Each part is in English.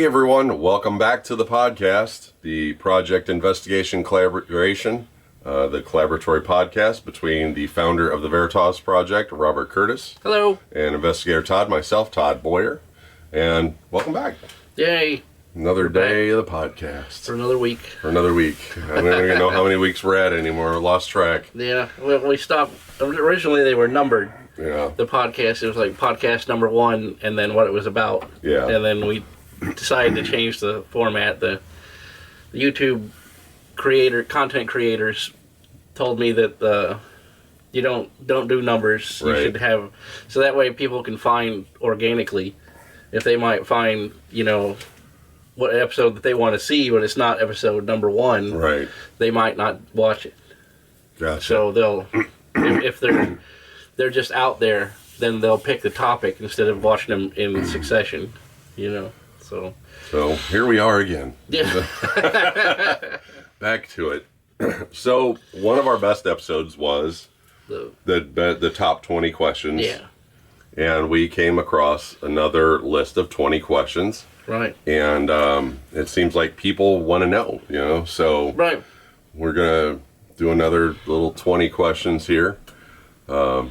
Hey everyone, welcome back to the podcast, the Project Investigation Collaboration, the collaboratory podcast between the founder of the Veritas Project, Robert Curtis. Hello. And investigator Todd, myself, Todd Boyer. And welcome back. Yay. Another day of the podcast. For another week. I don't even know how many weeks we're at anymore. Lost track. Yeah, we stopped. Originally they were numbered. Yeah. The podcast, it was like podcast number 1 and then what it was about. Yeah. And then we decided to change the format. The YouTube content creators told me that you don't do numbers. Right. You should have, so that way people can find organically if they might find, what episode that they want to see, but it's not episode number 1. Right. They might not watch it. Gotcha. So they'll, if they're just out there, then they'll pick the topic instead of watching them in succession, So here we are again. Yeah. Back to it. So one of our best episodes was the top 20 questions. Yeah. And we came across another list of 20 questions. Right. And it seems like people want to know, so Right. we're going to do another little 20 questions here. And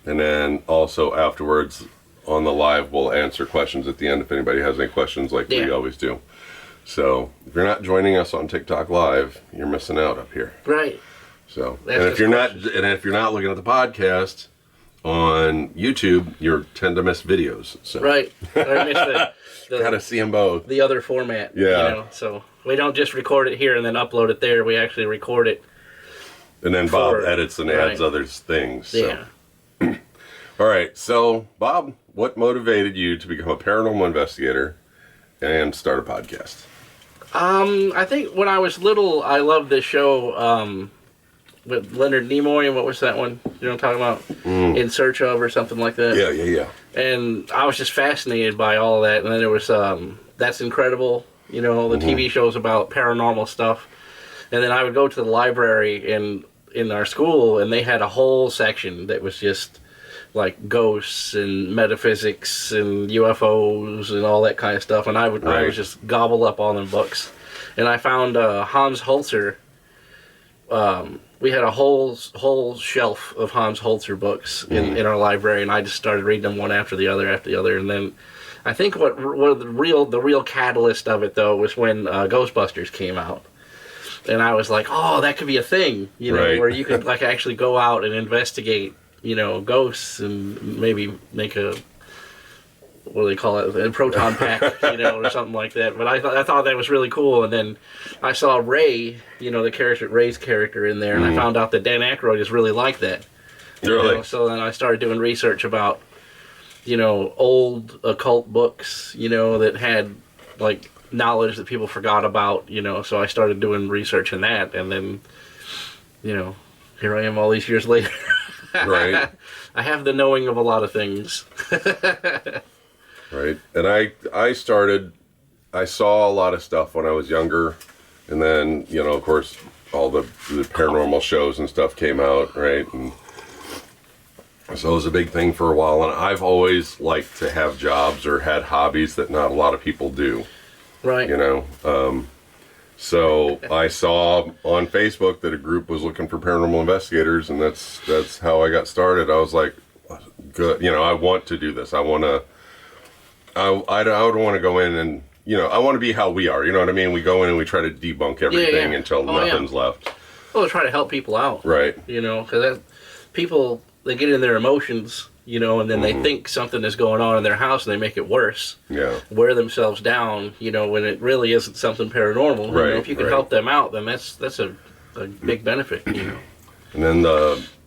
then also afterwards on the live, we'll answer questions at the end if anybody has any questions like we always do. So if you're not joining us on TikTok Live, you're missing out up here. Right. So, That's and if you're questions. not looking at the podcast on YouTube, you tend to miss videos. So Right. I missed gotta see them both. the other format. Yeah. So we don't just record it here and then upload it there. We actually record it. And then Bob edits and adds other things. So. Yeah. All right. So, Bob, what motivated you to become a paranormal investigator and start a podcast? I think when I was little, I loved this show with Leonard Nimoy. What was that one? You know what I'm talking about? In Search of or something like that. Yeah. And I was just fascinated by all of that. And then there was That's Incredible, the TV shows about paranormal stuff. And then I would go to the library in our school, and they had a whole section that was just like ghosts and metaphysics and UFOs and all that kind of stuff. And I would just gobble up all them books. And I found Hans Holzer. We had a whole shelf of Hans Holzer books in our library, and I just started reading them one after the other. And then I think what the real catalyst of it though was when Ghostbusters came out. And I was like, oh, that could be a thing, where you could like actually go out and investigate, ghosts and maybe make a, what do they call it, a proton pack, or something like that. But I thought that was really cool. And then I saw Ray's character in there, and I found out that Dan Aykroyd is really like that. Really? So then I started doing research about, old occult books, that had like knowledge that people forgot about, so I started doing research in that, and then, here I am all these years later. Right. I have the knowing of a lot of things. Right. And I saw a lot of stuff when I was younger, and then, of course, all the paranormal shows and stuff came out, right? And so it was a big thing for a while, and I've always liked to have jobs or had hobbies that not a lot of people do. Right. So I saw on Facebook that a group was looking for paranormal investigators, and that's how I got started. I was like, good, I want to do this. I don't want to go in and, I want to be how we are, you know what I mean? We go in and we try to debunk everything until nothing's left. Well, try to help people out. Right. Because people, they get in their emotions, and then they think something is going on in their house and they make it worse. Yeah. Wear themselves down, when it really isn't something paranormal. Right. If you can help them out, then that's a big benefit, And then,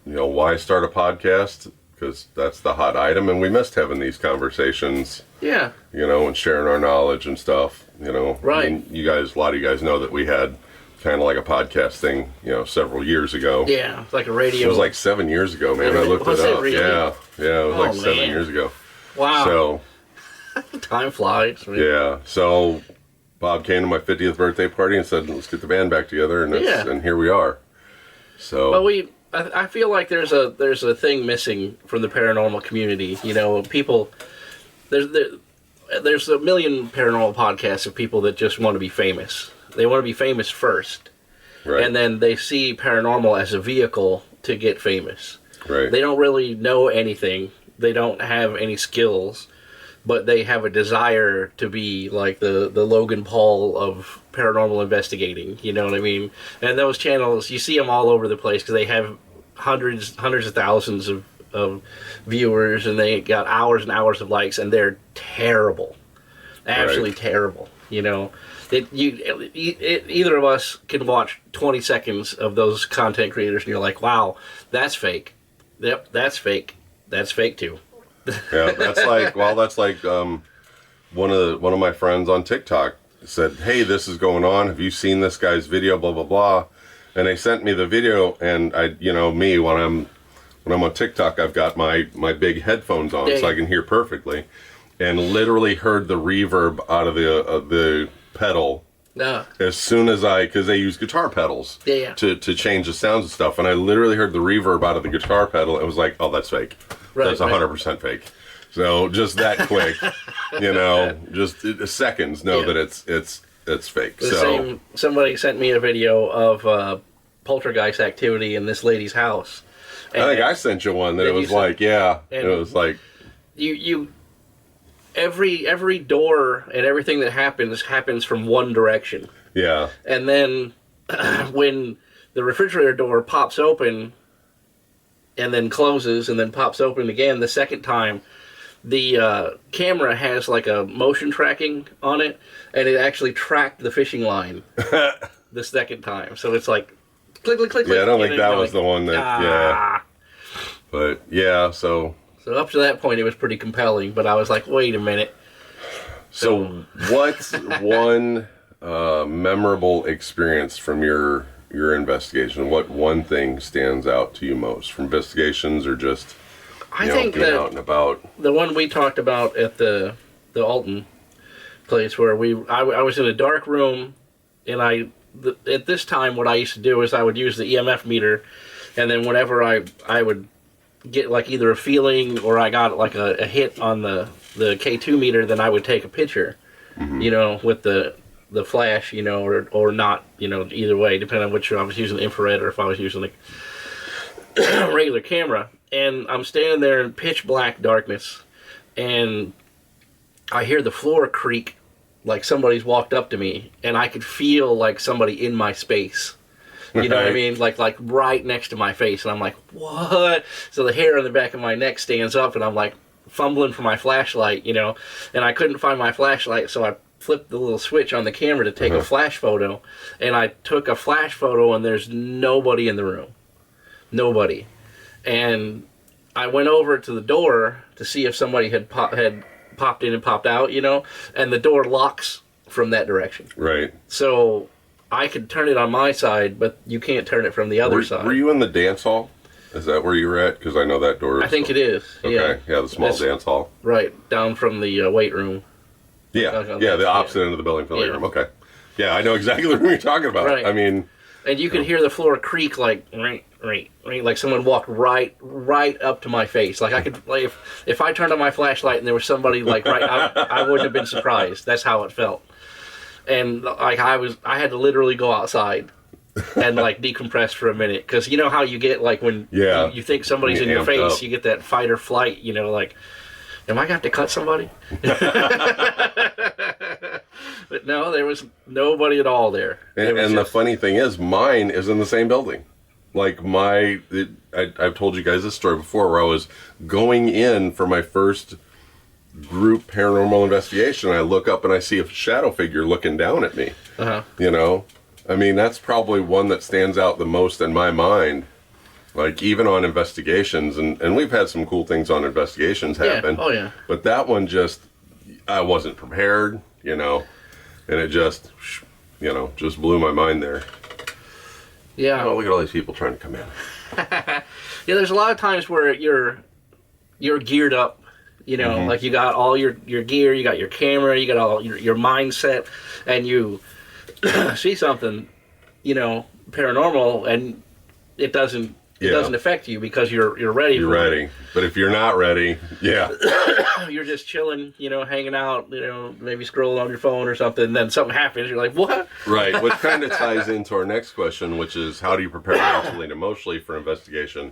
why start a podcast? Because that's the hot item, and we missed having these conversations. Yeah. And sharing our knowledge and stuff, Right. I mean, a lot of you guys know that we had kind of like a podcast thing, several years ago. Yeah, it's like a radio. It was like 7 years ago, man. I looked it up. Really? Yeah, it was like 7 years ago. Wow. So time flies. Yeah. So Bob came to my 50th birthday party and said, "Let's get the band back together," and here we are. So. Well, I feel like there's a thing missing from the paranormal community. People, there's a million paranormal podcasts of people that just want to be famous. They want to be famous first. Right. And then they see paranormal as a vehicle to get famous. Right. They don't really know anything. They don't have any skills, but they have a desire to be like the Logan Paul of paranormal investigating. You know what I mean? And those channels, you see them all over the place because they have hundreds of thousands of viewers, and they got hours and hours of likes, and they're terrible. Absolutely terrible. You know? Either of us can watch 20 seconds of those content creators, and you're like, wow, that's fake. Yep, that's fake. That's fake too. Yeah, that's like one of my friends on TikTok said, "Hey, this is going on. Have you seen this guy's video? Blah blah blah." And they sent me the video, and me when I'm on TikTok, I've got my big headphones on, so I can hear perfectly, and literally heard the reverb out of the pedal as soon as because they use guitar pedals to change the sounds and stuff, and I literally heard the reverb out of the guitar pedal and was like, oh, that's fake. That's 100% fake. So just that quick, just seconds know that it's fake. Somebody sent me a video of poltergeist activity in this lady's house. And I think I sent you one that it was like, it was like you every door and everything that happens from one direction. Yeah. And then when the refrigerator door pops open and then closes and then pops open again the second time, the camera has like a motion tracking on it, and it actually tracked the fishing line the second time. So it's like click, click, click, click. Yeah, I don't think that was the one that, But, yeah, so up to that point, it was pretty compelling, but I was like, wait a minute. So what's one memorable experience from your investigation? What one thing stands out to you most from investigations, or just I think being that out and about? The one we talked about at the Alton place where I was in a dark room, and at this time what I used to do is I would use the EMF meter, and then whenever I would get like either a feeling or I got like a hit on the K2 meter, then I would take a picture, with the flash, or not, either way, depending on which I was using, infrared, or if I was using a regular camera. And I'm standing there in pitch black darkness, and I hear the floor creak like somebody's walked up to me, and I could feel like somebody in my space. You know what I mean? Like right next to my face. And I'm like, what? So the hair on the back of my neck stands up, and I'm like fumbling for my flashlight, and I couldn't find my flashlight, so I flipped the little switch on the camera to take a flash photo, and I took a flash photo, and there's nobody in the room. Nobody. And I went over to the door to see if somebody had popped in and popped out, and the door locks from that direction. Right. So I could turn it on my side, but you can't turn it from the other side. Were you in the dance hall? Is that where you were at? Because I know that door is... I think it is. Okay, yeah, the small dance hall. Right, down from the weight room. Yeah, the opposite end of the building from the weight room. Okay. Yeah, I know exactly what you're talking about. Right. I mean... And you could hear the floor creak like, like someone walked right up to my face. Like I could, like, if I turned on my flashlight and there was somebody like I wouldn't have been surprised. That's how it felt. And like I had to literally go outside and like decompress for a minute, because you know how you get like when you think somebody's in your face, up. You get that fight or flight. Like, am I going to cut somebody? But no, there was nobody at all there. And the funny thing is, mine is in the same building. Like I've told you guys this story before, where I was going in for my first group paranormal investigation. I look up and I see a shadow figure looking down at me. I mean, that's probably one that stands out the most in my mind. Like, even on investigations, and we've had some cool things on investigations happen. Oh yeah. But that one I wasn't prepared, and it just blew my mind there. Yeah. Oh, look at all these people trying to come in. Yeah, there's a lot of times where you're geared up, like you got all your gear, you got your camera, you got all your mindset, and you see something, paranormal, and it doesn't it doesn't affect you because you're ready. You're ready. But if you're not ready, yeah. You're just chilling, hanging out, maybe scrolling on your phone or something, and then something happens, you're like, what? Right, which kind of ties into our next question, which is how do you prepare mentally and emotionally for investigation,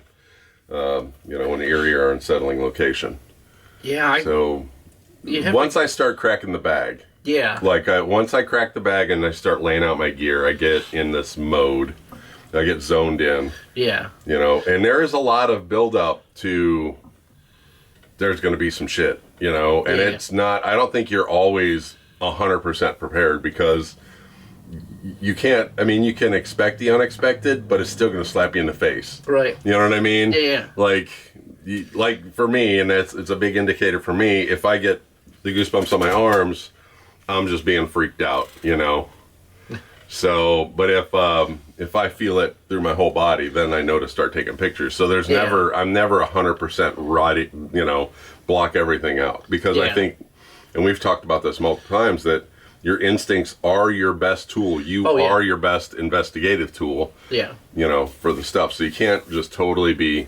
in an eerie or unsettling location? Yeah. Once I start cracking the bag, once I crack the bag and I start laying out my gear, I get in this mode. I get zoned in. Yeah. And there is a lot of build up to there's going to be some shit, and it's not, I don't think you're always 100% prepared because you can't, you can expect the unexpected, but it's still going to slap you in the face. Right. You know what I mean? Yeah. Like for me, and it's a big indicator for me, if I get the goosebumps on my arms, I'm just being freaked out, So, but if I feel it through my whole body, then I know to start taking pictures. So I'm never 100% ready, block everything out. Because I think, and we've talked about this multiple times, that your instincts are your best tool. You are your best investigative tool. Yeah. For the stuff. So you can't just totally be,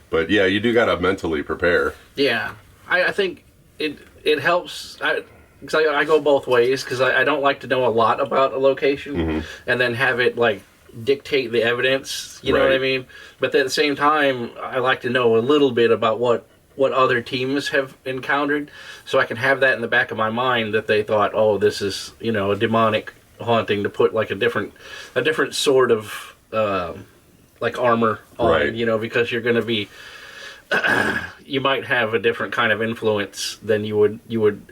but yeah, you do got to mentally prepare. Yeah. I think it helps. Because I go both ways, because I don't like to know a lot about a location and then have it like dictate the evidence, you know what I mean? But at the same time, I like to know a little bit about what other teams have encountered, so I can have that in the back of my mind that they thought, oh, this is, a demonic haunting, to put like a different sort of like armor on, because you're going to be you might have a different kind of influence than you would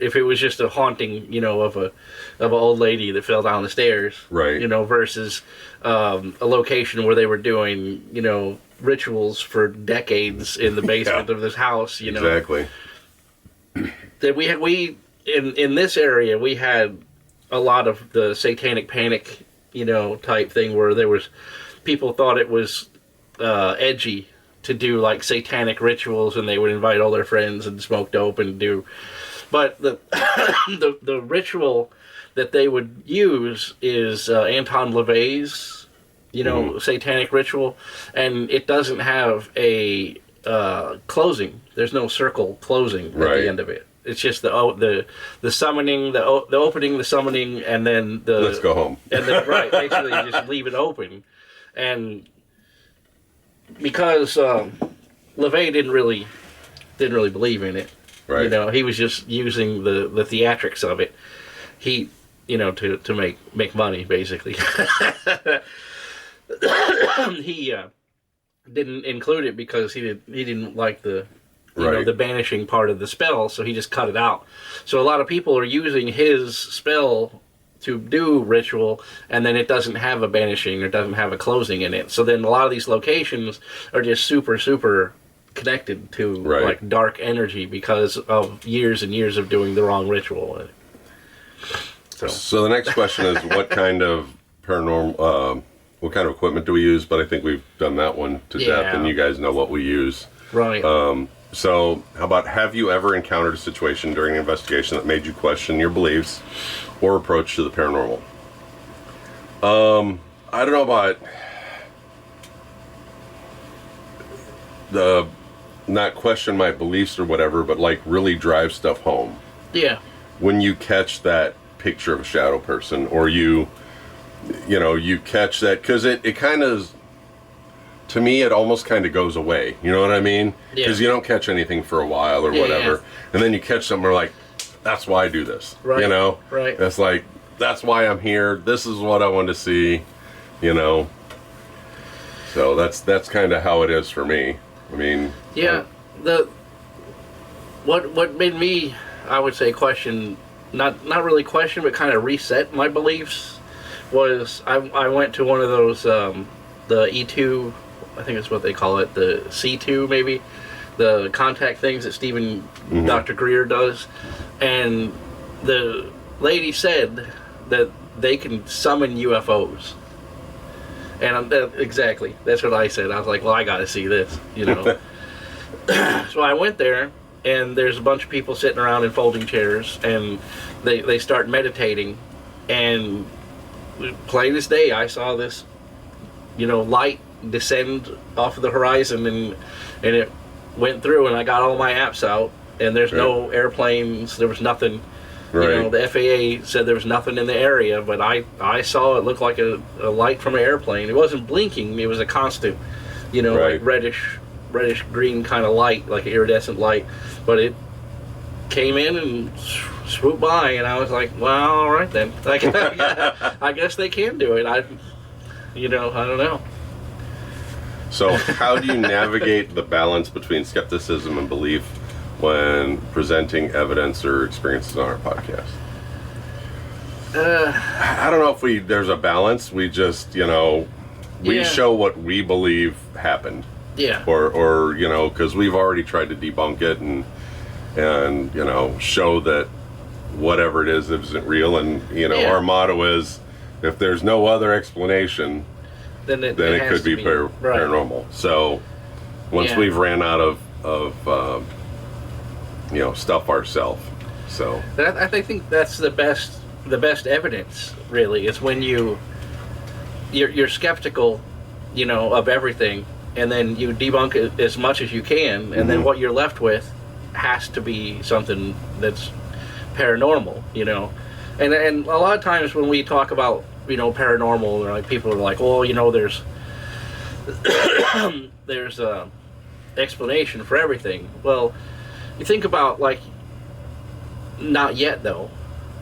if it was just a haunting, of an old lady that fell down the stairs, right? Versus a location where they were doing, rituals for decades in the basement of this house, Exactly. That we in this area we had a lot of the satanic panic, type thing where there was people thought it was edgy to do like satanic rituals, and they would invite all their friends and smoke dope and do. But the the ritual that they would use is Anton LaVey's, satanic ritual, and it doesn't have a closing. There's no circle closing at the end of it. It's just the summoning, the opening, the summoning, and then the let's go home. And then basically you just leave it open, and because LaVey didn't really believe in it. Right. He was just using the theatrics of it. He, to make money, basically. He didn't include it because he didn't like the the banishing part of the spell, so he just cut it out. So a lot of people are using his spell to do ritual, and then it doesn't have a banishing or doesn't have a closing in it. So then a lot of these locations are just super, super connected to like dark energy because of years and years of doing the wrong ritual. So the next question is what kind of paranormal, what kind of equipment do we use? But I think we've done that one to death, and you guys know what we use. Right. So how about, have you ever encountered a situation during an investigation that made you question your beliefs or approach to the paranormal? I don't know about the not question my beliefs or whatever, but like really drive stuff home. Yeah. When you catch that picture of a shadow person, or you catch that, because it kind of, to me, it almost kind of goes away. You know what I mean? Because you don't catch anything for a while or whatever. Yeah. And then you catch something like, that's why I do this. Right. Right. That's like, that's why I'm here. This is what I want to see. So that's kind of how it is for me. I mean. Yeah. What made me, I would say, question, not really question, but kind of reset my beliefs was I went to one of those, the E2, I think that's what they call it, the C2 maybe, the contact things that Dr. Greer does, and the lady said that they can summon UFOs, and exactly, that's what I said. I was like, well, I gotta see this, So I went there, and there's a bunch of people sitting around in folding chairs, and they start meditating, and plain as day, I saw this, light descend off of the horizon, and it went through, and I got all my apps out, and there's no airplanes, there was nothing. Right. You know, the FAA said there was nothing in the area, but I saw it looked like a light from an airplane. It wasn't blinking, it was a constant, you know, like reddish green kind of light, like an iridescent light. But it came in and swooped by, and I was like, well, all right then. Like, I guess they can do it. I don't know. So how do you navigate the balance between skepticism and belief when presenting evidence or experiences on our podcast? I don't know if there's a balance. We just, we show what we believe happened. Yeah. Or because we've already tried to debunk it and show that whatever it is isn't real. And, our motto is, if there's no other explanation, then it could be paranormal. So once we've ran out of stuff ourselves. So I think that's the best evidence, really, is when you're skeptical, of everything, and then you debunk it as much as you can, and then what you're left with has to be something that's paranormal, And a lot of times when we talk about, paranormal, like people are like, well, there's there's a explanation for everything. Well, you think about, like, not yet though,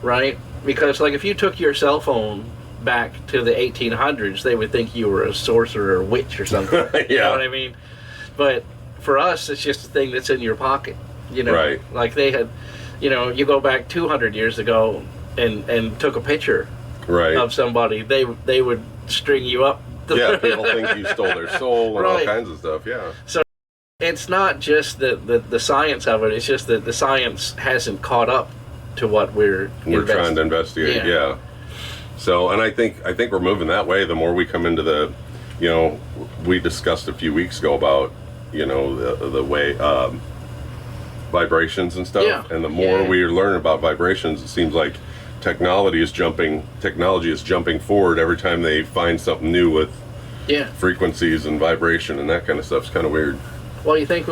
right? Because, like, if you took your cell phone back to the 1800s, they would think you were a sorcerer or witch or something. You know what I mean? But for us, it's just a thing that's in your pocket, Right. Like they had, you go back 200 years ago and took a picture of somebody, they would string you up. People think you stole their soul and all kinds of stuff, So it's not just the science of it, it's just that the science hasn't caught up to what we're trying to investigate. Yeah. So, and I think we're moving that way. The more we come into the, we discussed a few weeks ago about, the way vibrations and stuff, and the more we learn about vibrations, it seems like technology is jumping forward every time they find something new with frequencies and vibration and that kind of stuff. It's kind of weird. Well, you think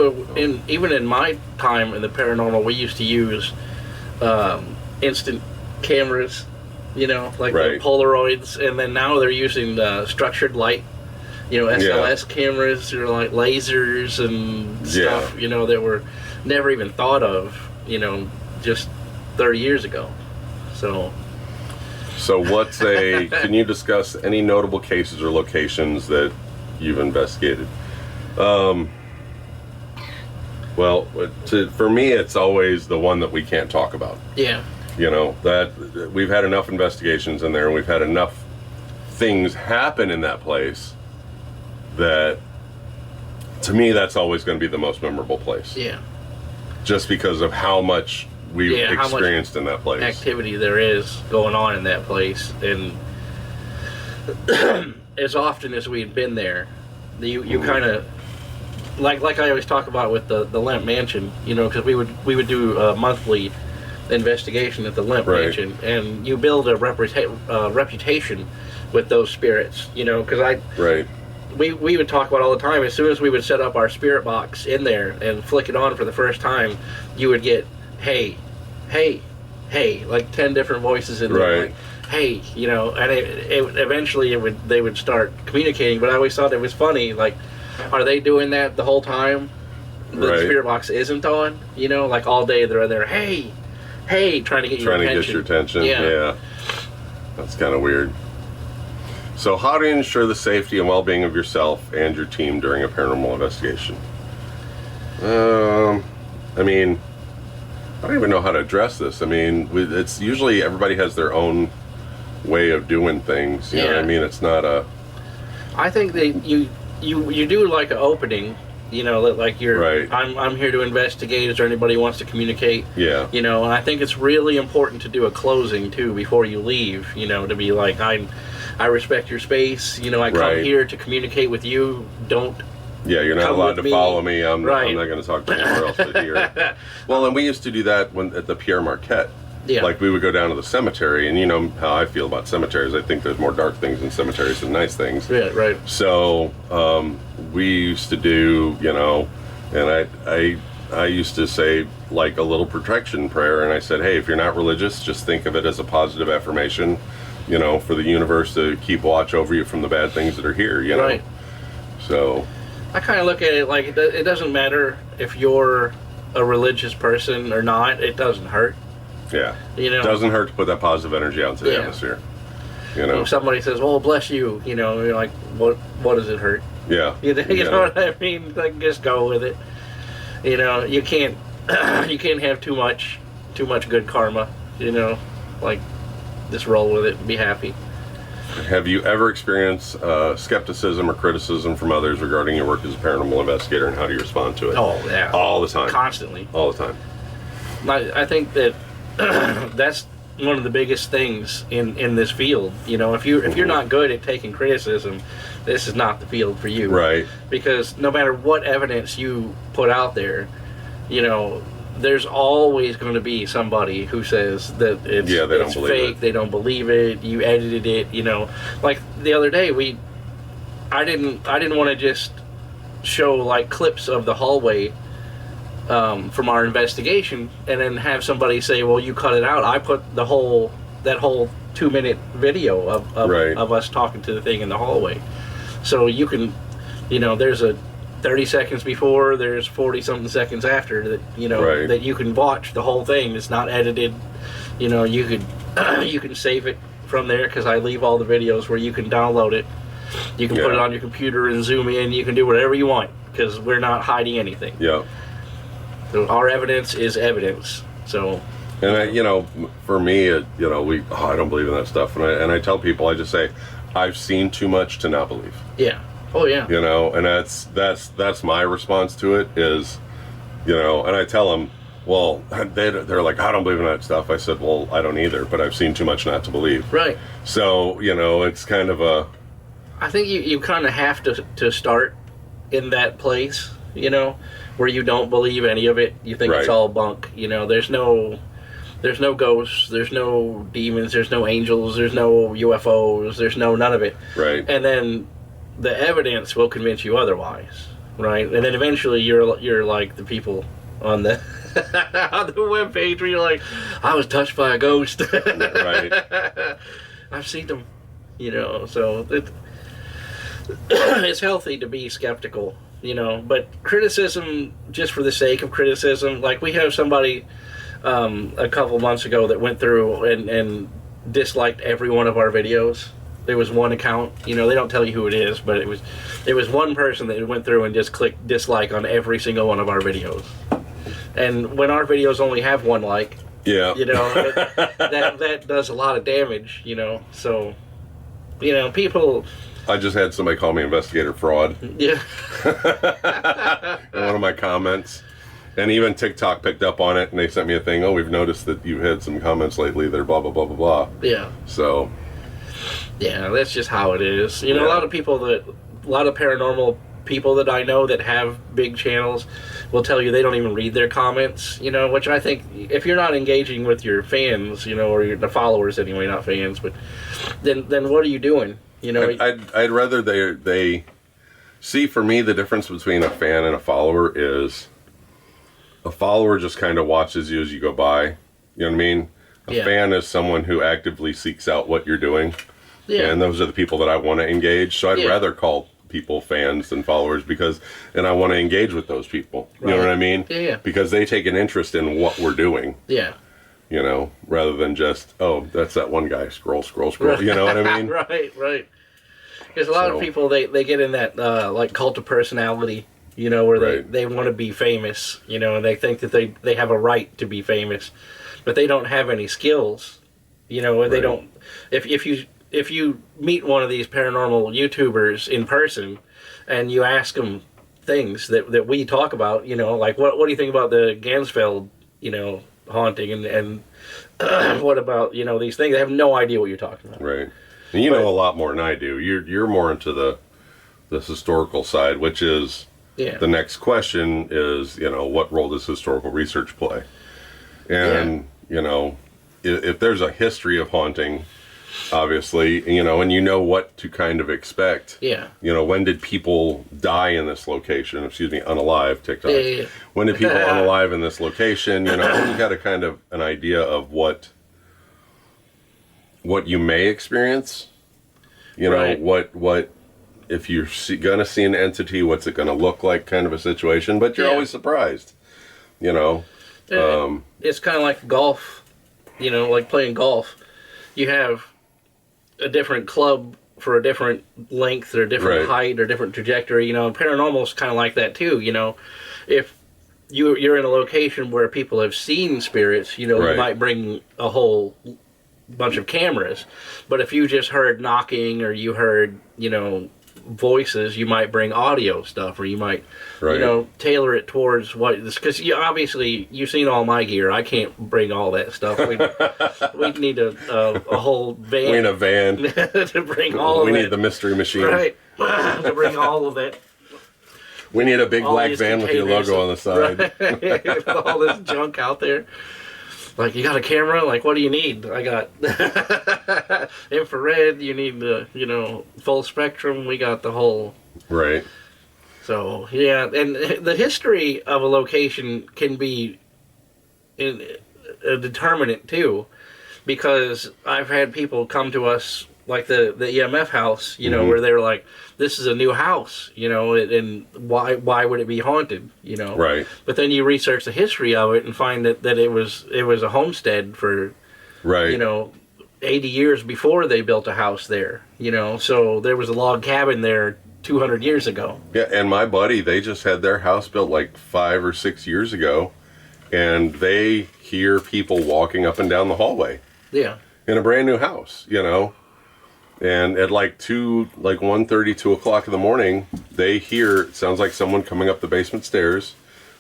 even in my time in the paranormal, we used to use instant cameras, like the Polaroids, and then now they're using structured light, SLS cameras, or like lasers and stuff, that were never even thought of, just 30 years ago. So can you discuss any notable cases or locations that you've investigated? Well, for me, it's always the one that we can't talk about. Yeah. That we've had enough investigations in there, and we've had enough things happen in that place that, to me, that's always going to be the most memorable place. Yeah. Just because of how much we've experienced in that place. Activity there is going on in that place, and as often as we'd been there, you kind of like I always talk about with the Lemp Mansion, because we would do a monthly investigation at the Lemp Mansion, and you build a reputation with those spirits, because we would talk about all the time. As soon as we would set up our spirit box in there and flick it on for the first time, you would get hey, like 10 different voices in there, like, hey, and it eventually they would start communicating. But I always thought it was funny, like, are they doing that the whole time? The spirit box isn't on, like all day they're there, hey, trying to get your attention. Yeah. That's kind of weird. So how do you ensure the safety and well-being of yourself and your team during a paranormal investigation? I don't even know how to address this. It's usually everybody has their own way of doing things. You know what I mean? It's not a... I think that you do like an opening, like you're, I'm here to investigate. Is there anybody who wants to communicate? Yeah. And I think it's really important to do a closing too before you leave, to be like, I respect your space. I come here to communicate with you. Don't. Yeah, you're not allowed to follow me. I'm not going to talk to anyone else but here. Well, and we used to do that at the Pierre Marquette. Yeah. Like, we would go down to the cemetery, and you know how I feel about cemeteries. I think there's more dark things in cemeteries than nice things. Yeah, right. So we used to do, you know, and I used to say like a little protection prayer, and I said, hey, if you're not religious, just think of it as a positive affirmation, you know, for the universe to keep watch over you from the bad things that are here, you know. Right. So I kind of look at it like it doesn't matter if you're a religious person or not. It doesn't hurt. yeah, You know, it doesn't hurt to put that positive energy out into the Yeah. atmosphere. You know. if somebody says, "Well, bless you," you know, you're like, "What? What does it hurt?" Yeah. You Yeah. know what I mean? Like, just go with it. You know, you can't you can't have too much good karma. You know, like, just roll with it and be happy. Have you ever experienced skepticism or criticism from others regarding your work as a paranormal investigator, and how do you respond to it? Oh yeah, All the time. constantly. All the time. I think that that's one of the biggest things in this field. You know, if you're not good at taking criticism, this is not the field for you. Right. Because no matter what evidence you put out there, you know, there's always going to be somebody who says that it's fake. They don't believe it. You edited it. You know, like the other day I didn't want to just show like clips of the hallway from our investigation and then have somebody say, well, you cut it out. I put that whole 2-minute video of us talking to the thing in the hallway. So you can, you know, there's a 30 seconds before, there's 40 something seconds after that, you know, that you can watch the whole thing. It's not edited. You know, you could you can save it from there, because I leave all the videos where you can download it. You can put it on your computer and zoom in. You can do whatever you want, because we're not hiding anything. Yeah. So our evidence is evidence. So. And you know, for me, you know, I don't believe in that stuff, and I tell people, I just say, I've seen too much to not believe. Yeah. Oh yeah. You know, and that's my response to it is, you know, and I tell them, well, they're like, I don't believe in that stuff. I said, well, I don't either, but I've seen too much not to believe. Right. So, you know, it's kind of a. I think you kind of have to start in that place, you know, where you don't believe any of it. You think it's all bunk. You know, there's no ghosts, there's no demons, there's no angels, there's no UFOs, there's none of it. Right. And then the evidence will convince you otherwise, right? And then eventually you're like the people on the on the webpage where you're like, I was touched by a ghost. Right. I've seen them, you know. So it's healthy to be skeptical, you know. But criticism just for the sake of criticism, like we have somebody a couple months ago that went through and disliked every one of our videos. There was one account, you know, they don't tell you who it is, but it was one person that went through and just clicked dislike on every single one of our videos. And when our videos only have one like, yeah, you know, that does a lot of damage, you know. So, you know, people. I just had somebody call me investigator fraud. Yeah. In one of my comments. And even TikTok picked up on it, and they sent me a thing. Oh, we've noticed that you've had some comments lately that are blah blah blah blah blah. Yeah. So. Yeah, that's just how it is. You know, a lot of paranormal people that I know that have big channels will tell you they don't even read their comments. You know, which I think if you're not engaging with your fans, you know, or the followers anyway, not fans, but then what are you doing? You know, I'd rather they see. For me, the difference between a fan and a follower is a follower just kind of watches you as you go by. You know what I mean? A fan is someone who actively seeks out what you're doing. Yeah. And those are the people that I want to engage. So I'd rather call people fans than followers, and I want to engage with those people. You know what I mean? Yeah. Because they take an interest in what we're doing. Yeah. You know, rather than just, oh, that's that one guy, scroll. You know what I mean? Right. There's a lot of people, they get in that, like, cult of personality, you know, where they want to be famous, you know, and they think that they have a right to be famous, but they don't have any skills, you know, they don't, if you meet one of these paranormal YouTubers in person and you ask them things that we talk about, you know, like, what do you think about the Gansfeld, you know, haunting and what about, you know, these things? They have no idea what you're talking about. Right. And you know a lot more than I do. You're more into the historical side, which is the next question is, you know, what role does historical research play? And, you know, if there's a history of haunting, obviously, and you know what to kind of expect. Yeah. When did people die in this location? Excuse me, unalive, TikTok. Yeah. When did people unalive in this location? You got a kind of an idea of what you may experience. Right. What if you're gonna see an entity, what's it gonna look like, kind of a situation. But you're always surprised. It's kind of like golf, like playing golf. You have a different club for a different length or different height or different trajectory, and paranormal is kind of like that too. If you're in a location where people have seen spirits, you might bring a whole bunch of cameras. But if you just heard knocking or you heard, voices, you might bring audio stuff, or you might tailor it towards what this, because obviously you've seen all my gear. I can't bring all that stuff. We need a whole van. We need a van to bring all of it. We need the mystery machine, right? To bring all of it. We need a big black van with your logo on the side. Right. With all this junk out there. Like, you got a camera? Like, what do you need? I got infrared. You need the, full spectrum. We got the whole... Right. So, yeah. And the history of a location can be a determinant, too. Because I've had people come to us, like the EMF house, where they're like, this is a new house, and why would it be haunted, Right. But then you research the history of it and find that it was a homestead for, right. 80 years before they built a house there, so there was a log cabin there 200 years ago. Yeah, and my buddy, they just had their house built like 5 or 6 years ago, and they hear people walking up and down the hallway. Yeah. In a brand new house, And at like 1:30, 2 o'clock in the morning, they hear, it sounds like someone coming up the basement stairs,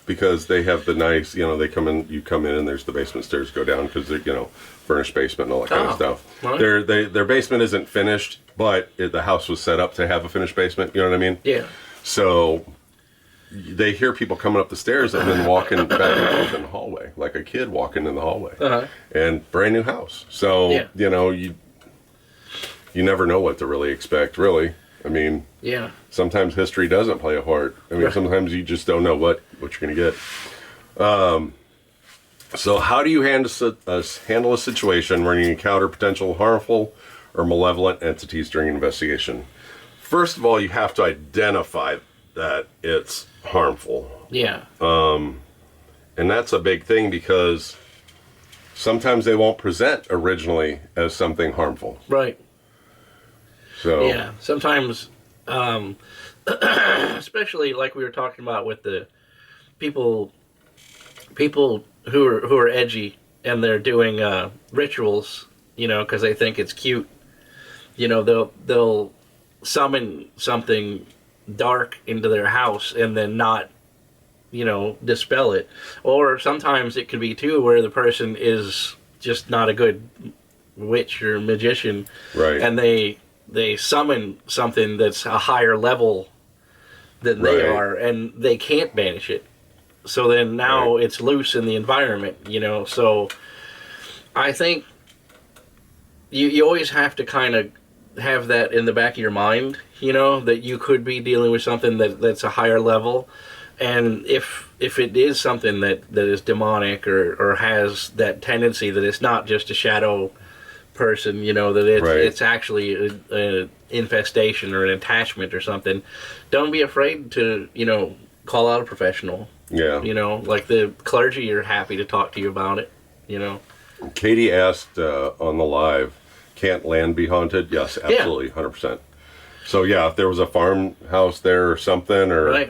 because they have the nice, you come in and there's the basement stairs go down, because they're, furnished basement and all that kind of stuff. Right. Their basement isn't finished, but the house was set up to have a finished basement, you know what I mean? Yeah. So they hear people coming up the stairs and then walking back and forth in the hallway, like a kid walking in the hallway. Uh-huh. And brand new house. So, you never know what to really expect, really. I mean, sometimes history doesn't play a part. I mean, sometimes you just don't know what you're going to get. So how do you handle a situation where you encounter potential harmful or malevolent entities during an investigation? First of all, you have to identify that it's harmful. Yeah. And that's a big thing, because sometimes they won't present originally as something harmful. Right. So yeah, sometimes, especially like we were talking about with the people who are edgy and they're doing rituals, because they think it's cute. They'll summon something dark into their house and then not, dispel it. Or sometimes it could be too where the person is just not a good witch or magician, right? And they summon something that's a higher level than they are, and they can't banish it. So then now it's loose in the environment, So I think you always have to kind of have that in the back of your mind, that you could be dealing with something that's a higher level. And if it is something that is demonic or has that tendency that it's not just a shadow person, that it's actually an infestation or an attachment or something, don't be afraid to, call out a professional. Yeah. Like the clergy are happy to talk to you about it, Katie asked on the live, can't land be haunted? Yes, absolutely, 100%. So yeah, if there was a farmhouse there or something, or,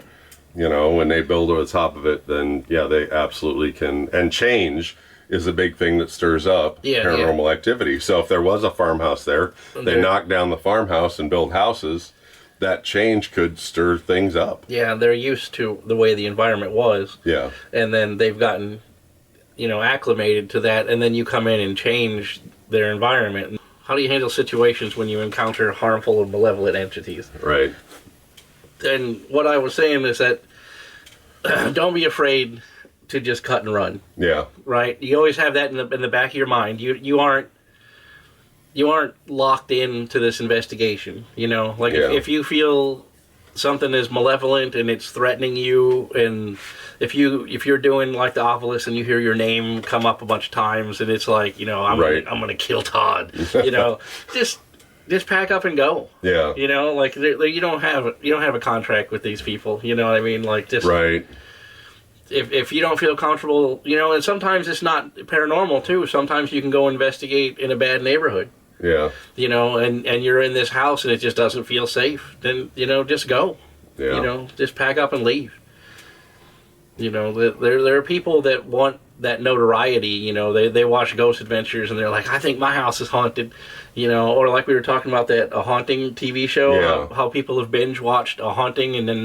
when they build over the top of it, then yeah, they absolutely can. And change is a big thing that stirs up paranormal activity. So if there was a farmhouse there, they knock down the farmhouse and build houses, that change could stir things up. Yeah, they're used to the way the environment was. Yeah. And then they've gotten, acclimated to that, and then you come in and change their environment. How do you handle situations when you encounter harmful or malevolent entities? Right. And what I was saying is that don't be afraid to just cut and run. Yeah. Right? You always have that in the back of your mind. You aren't locked into this investigation. You know, like if you feel something is malevolent and it's threatening you, and if you're doing like the Ovilus and you hear your name come up a bunch of times and it's like, you know, I'm gonna kill Todd, you know, just pack up and go. Yeah. You know, like you don't have a contract with these people. You know what I mean? Like just right. If you don't feel comfortable, you know, and sometimes it's not paranormal too. Sometimes you can go investigate in a bad neighborhood. Yeah. You know, and you're in this house and it just doesn't feel safe. Then, you know, just go. Yeah. You know, just pack up and leave. You know, there are people that want that notoriety. You know, they watch Ghost Adventures and they're like, I think my house is haunted. You know, or like we were talking about that A Haunting TV show, how people have binge watched A Haunting and then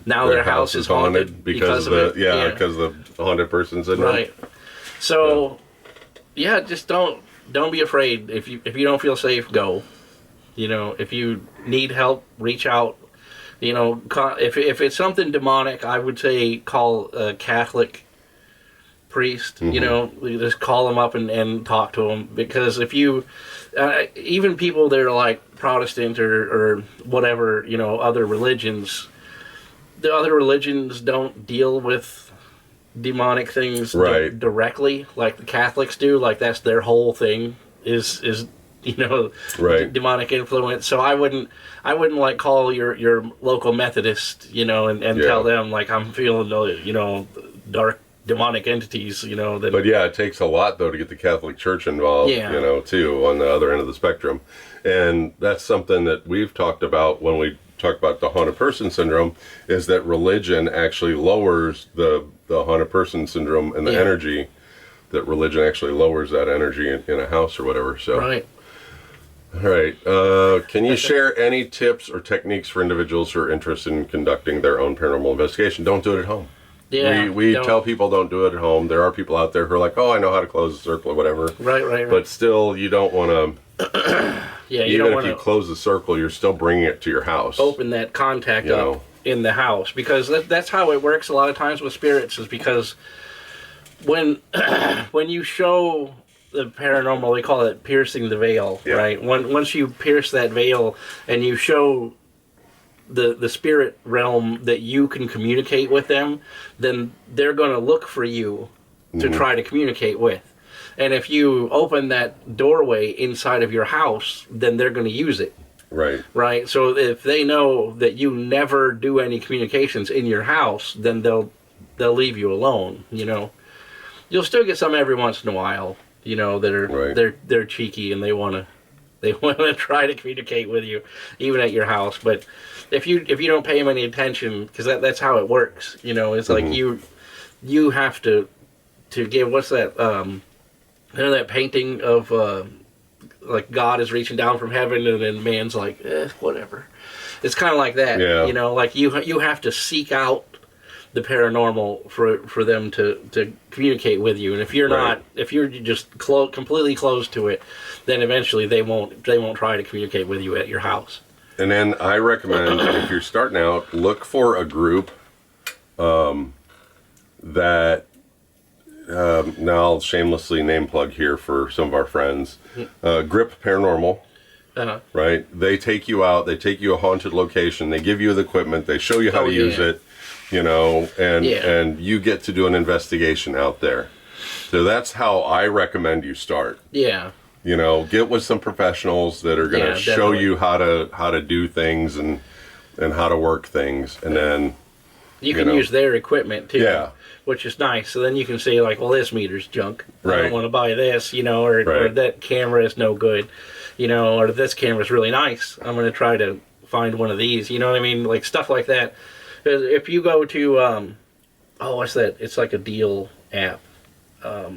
their house is haunted because of it. Because of the haunted person syndrome. Right. So, just don't be afraid. If you don't feel safe, go. You know, if you need help, reach out. You know, if it's something demonic, I would say call a Catholic priest. You know, just call them up and talk to them, because if you even people that are like Protestant or whatever, you know, other religions, the other religions don't deal with demonic things directly like the Catholics do. Like that's their whole thing is you know, demonic influence. So I wouldn't like call your local Methodist, you know, and tell them like I'm feeling, you know, dark demonic entities, you know. But it takes a lot though to get the Catholic Church involved, you know, too, on the other end of the spectrum. And that's something that we've talked about when we talk about the haunted person syndrome, is that religion actually lowers the haunted person syndrome and the energy. That religion actually lowers that energy in a house or whatever. So right. All right. Can you share any tips or techniques for individuals who are interested in conducting their own paranormal investigation? Don't do it at home. Yeah. We tell people don't do it at home. There are people out there who are like, oh, I know how to close the circle or whatever. Right. But still, you don't want to. Even if you close the circle, you're still bringing it to your house. Open that contact up in the house, because that's how it works a lot of times with spirits, is because when you show the paranormal, they call it piercing the veil, right? Once you pierce that veil and you show the spirit realm that you can communicate with them, then they're going to look for you to try to communicate with. And if you open that doorway inside of your house, then they're going to use it. Right. So if they know that you never do any communications in your house, then they'll leave you alone. You know, you'll still get some every once in a while, you know, that are they're cheeky and they want to try to communicate with you, even at your house. But if you don't pay them any attention, because that's how it works. You know, it's like you have to give, what's that? You know, that painting of like God is reaching down from heaven and then man's like, whatever. It's kind of like that. You know, like you have to seek out the paranormal for them to communicate with you. And if you're not, if you're just completely closed to it, then eventually they won't try to communicate with you at your house. And then I recommend, if you're starting out, look for a group that now I'll shamelessly name plug here for some of our friends. Grip Paranormal. Right? They take you out, they take you a haunted location, they give you the equipment, they show you how to use it, you know, and you get to do an investigation out there. So that's how I recommend you start. Yeah. You know, get with some professionals that are going to show you how to do things and how to work things, and then you can use their equipment too. Yeah. Which is nice. So then you can say like, well, this meter's junk. Right. I don't want to buy this, you know, or that camera is no good, you know, or this camera's really nice. I'm going to try to find one of these. You know what I mean? Like stuff like that. If you go to, what's that? It's like a deal app. I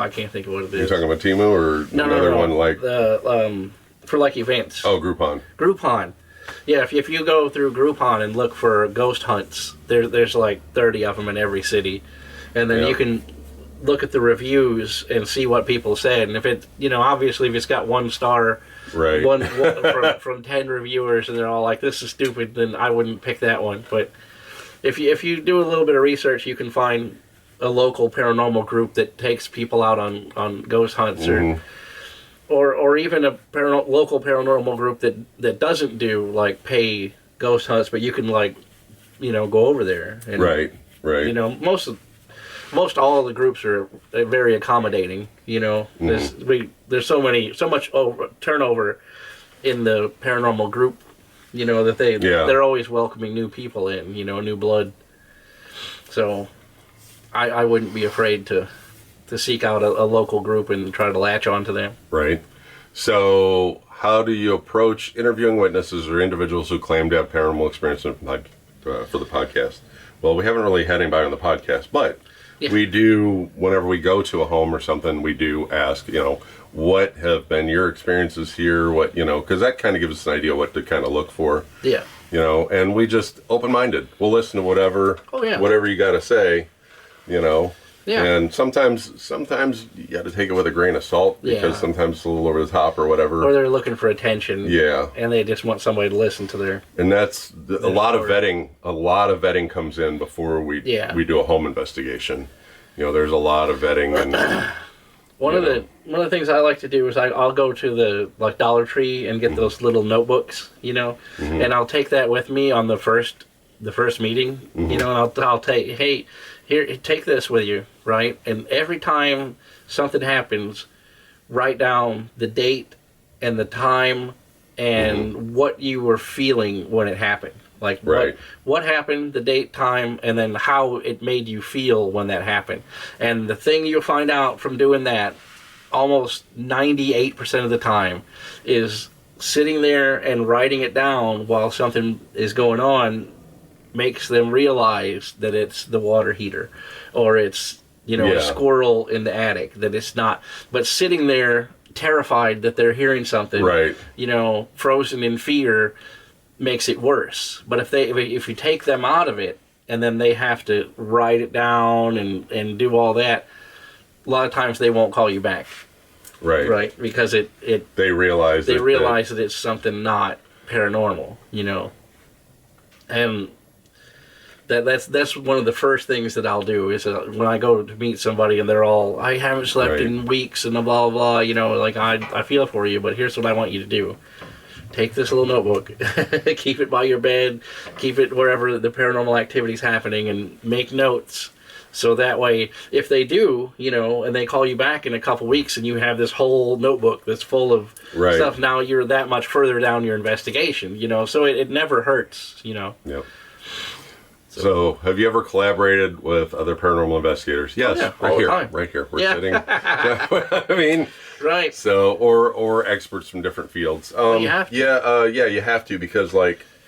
can't think of what it is. You're talking about Temu or another one like for like events. Oh, Groupon. Groupon. Yeah, if you go through Groupon and look for ghost hunts, there's like 30 of them in every city, and then you can look at the reviews and see what people said. And if it, you know, obviously if it's got 1 star, one from 10 reviewers, and they're all like, "This is stupid," then I wouldn't pick that one. But if you do a little bit of research, you can find a local paranormal group that takes people out on ghost hunts, or even a local paranormal group that doesn't do like pay ghost hunts, but you can like go over there. And, right. Most all of the groups are very accommodating. There's so much turnover in the paranormal group. That they're always welcoming new people in. New blood. So I wouldn't be afraid to seek out a local group and try to latch onto them. Right. So how do you approach interviewing witnesses or individuals who claim to have paranormal experience for the podcast? Well, we haven't really had anybody on the podcast, but we do, whenever we go to a home or something, we do ask, what have been your experiences here? What, because that kind of gives us an idea what to kind of look for. Yeah. And we just open-minded. We'll listen to whatever you got to say, Yeah. And sometimes you got to take it with a grain of salt because sometimes it's a little over the top or whatever. Or they're looking for attention. Yeah. And they just want somebody to listen to their. And that's a lot of vetting. A lot of vetting comes in before we do a home investigation. There's a lot of vetting and. One of the things I like to do is I'll go to the Dollar Tree and get those little notebooks, and I'll take that with me on the first meeting, and I'll take, hey, here, take this with you, right? And every time something happens, write down the date and the time and what you were feeling when it happened. Like what happened, the date, time, and then how it made you feel when that happened. And the thing you'll find out from doing that, almost 98% of the time, is sitting there and writing it down while something is going on makes them realize that it's the water heater or it's a squirrel in the attic, that it's not. But sitting there terrified that they're hearing something, frozen in fear, makes it worse. But if you take them out of it and then they have to write it down and do all that, a lot of times they won't call you back. Right. Because they realize that it's something not paranormal, And that's one of the first things that I'll do is when I go to meet somebody and they're all, I haven't slept in weeks and blah, blah, blah, I feel for you, but here's what I want you to do. Take this little notebook, keep it by your bed, keep it wherever the paranormal activity is happening, and make notes. So that way, if they do, and they call you back in a couple weeks and you have this whole notebook that's full of stuff, now you're that much further down your investigation, so it never hurts, Yep. So, have you ever collaborated with other paranormal investigators? Yes, right here. We're sitting. I mean, right. So, or experts from different fields. You have to. You have to, because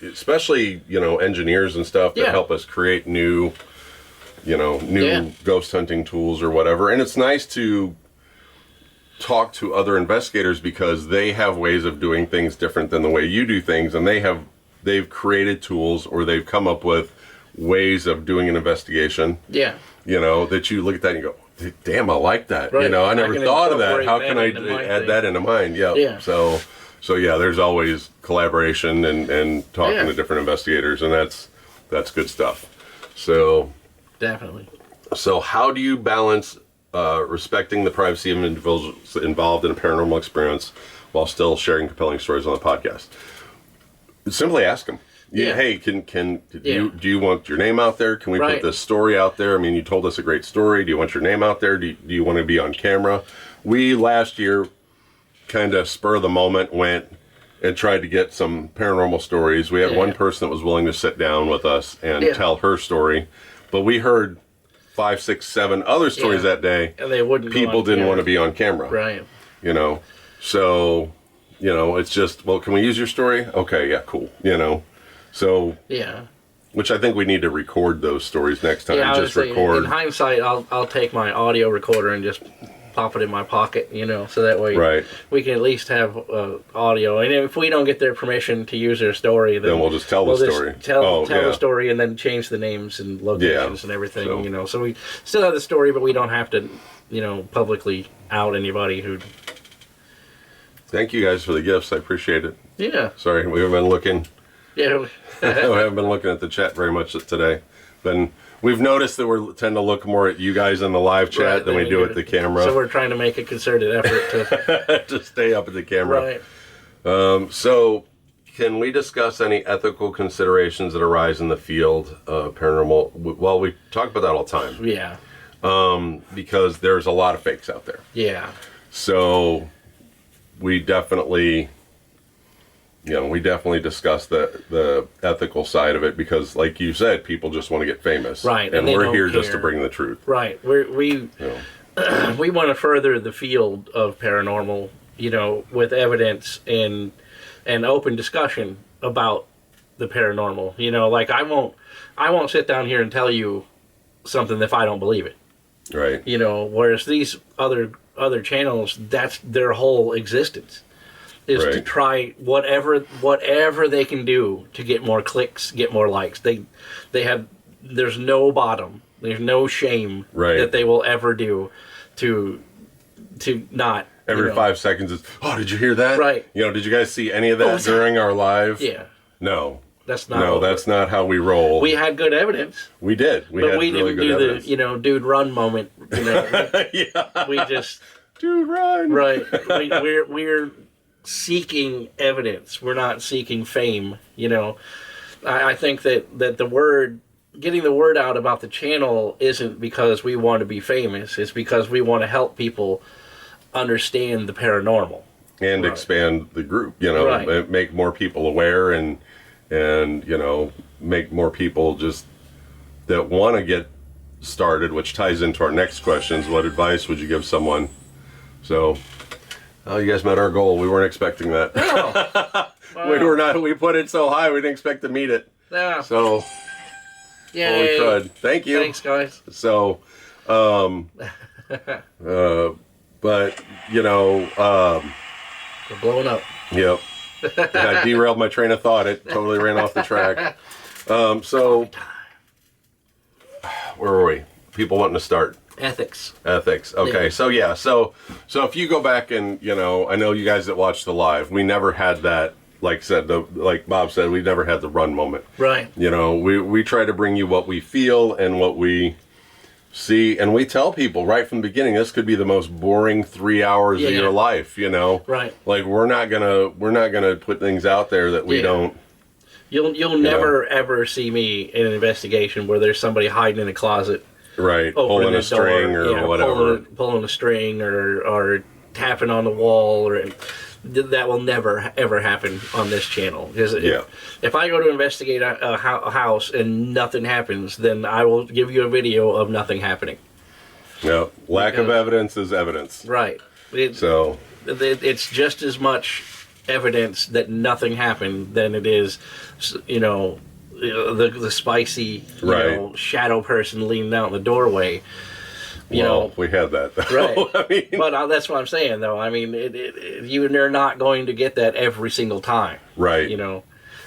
especially engineers and stuff that help us create new ghost hunting tools or whatever. And it's nice to talk to other investigators because they have ways of doing things different than the way you do things, and they've created tools or they've come up with ways of doing an investigation. Yeah. That you look at that and you go, damn, I like that. Right. I never thought of that. How can I add that into mine? Yeah. So there's always collaboration and talking to different investigators, and that's good stuff. So definitely. So how do you balance respecting the privacy of individuals involved in a paranormal experience while still sharing compelling stories on the podcast? Simply ask them. Hey, do you want your name out there? Can we put this story out there? I mean, you told us a great story. Do you want your name out there? Do you want to be on camera? We last year kind of spur of the moment went and tried to get some paranormal stories. We had one person that was willing to sit down with us and tell her story, but we heard 5, 6, 7 other stories that day. And they wouldn't. People didn't want to be on camera. Right. So it's just, well, can we use your story? Okay, yeah, cool. So which I think we need to record those stories next time. Yeah, just record. In hindsight, I'll take my audio recorder and just pop it in my pocket, so that way we can at least have audio. And if we don't get their permission to use their story, then we'll just tell the story. Tell the story and then change the names and locations and everything. So we still have the story, but we don't have to, publicly out anybody who. Thank you guys for the gifts. I appreciate it. Yeah. Sorry, we haven't been looking. Yeah. I haven't been looking at the chat very much today. Then we've noticed that we tend to look more at you guys in the live chat than we do at the camera. So we're trying to make a concerted effort to to stay up at the camera. Right. So can we discuss any ethical considerations that arise in the field of paranormal? Well, we talk about that all the time. Yeah. Because there's a lot of fakes out there. Yeah. So we definitely discuss the ethical side of it because, like you said, people just want to get famous. Right. And we're here care. just to bring the truth. Right. We want to further the field of paranormal, with evidence and open discussion about the paranormal. Like I won't sit down here and tell you something if I don't believe it. Right. Whereas these other channels, that's their whole existence is to try whatever they can do to get more clicks, get more likes. There's no bottom, there's no shame that they will ever do to not. Every 5 seconds is, oh, did you hear that? Right. Did you guys see any of that during our live? Yeah. No. That's not. That's not how we roll. We had good evidence. We did. We didn't really good do evidence. the dude run moment. Yeah. We just dude run. Right. We're seeking evidence. We're not seeking fame. I think that getting the word out about the channel isn't because we want to be famous. It's because we want to help people understand the paranormal and expand the group. Make more people aware and make more people just that want to get started, which ties into our next questions. What advice would you give someone? So, you guys met our goal. We weren't expecting that. Oh. Wow. We put it so high, we didn't expect to meet it. Yeah. So, yay. holy crud. Thank you. Thanks, guys. So, but, we're blowing up. Yep. I derailed my train of thought. It totally ran off the track. So, where were we? People wanting to start. Ethics. Okay. Yeah. So if you go back and, I know you guys that watched the live, we never had that, like Bob said, we never had the run moment. Right. We try to bring you what we feel and what we see, and we tell people right from the beginning, this could be the most boring 3 hours of your life, Right. Like we're not gonna put things out there that we don't. You'll never ever see me in an investigation where there's somebody hiding in a closet. Right, pulling a string or whatever. Pulling a string or tapping on the wall, or that will never ever happen on this channel. Because if I go to investigate a house and nothing happens, then I will give you a video of nothing happening. Yeah, lack of evidence is evidence. Right. It's just as much evidence that nothing happened than it is, the spicy, shadow person leaning out in the doorway. We had that, though. Right. But that's what I'm saying, though. I mean, you're not going to get that every single time. Right.